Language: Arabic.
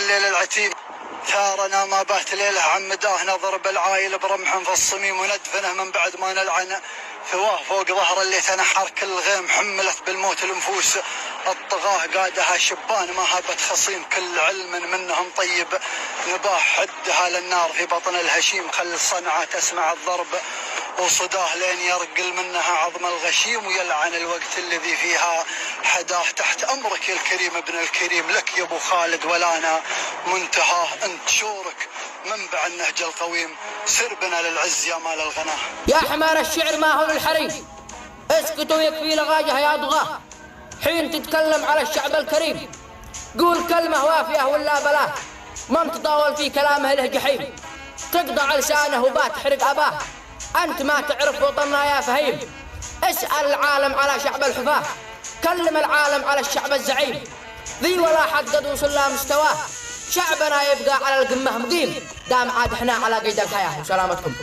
الليل العتيم ثارنا ما بات ليله عمداه نضرب العايل برمح في الصميم وندفنه من بعد ما نلعنه ثواه فوق ظهر اللي تنحر كل غيم حملت بالموت النفوس الطغاه قادها شبان ما هبت خصيم كل علم منهم طيب نباه حدها للنار في بطن الهشيم خل صنعة تسمع الضرب وصداه لين يرقل منها عظم الغشيم ويلعن الوقت الذي فيها حداه تحت أمرك يا الكريم ابن الكريم لك يا أبو خالد ولانا منتهاه أنت شورك منبع النهج القويم سر بنا للعز يا مال الغناه. يا حمار الشعر ما هو للحريم اسكتوا يكفي لغاجة يا أضغاه حين تتكلم على الشعب الكريم قول كلمة وافية ولا بلاه من تطاول في كلامه له جحيم تقطع لسانه وبات تحرق أباه أنت ما تعرف وطننا يا فهيم اسأل العالم على شعب الحفاة كلم العالم على الشعب الزعيم ذي ولا حد قد وصلنا مستواه شعبنا يبقى على القمة مقيم دام عاد احنا على قيد الحياة وسلامتكم.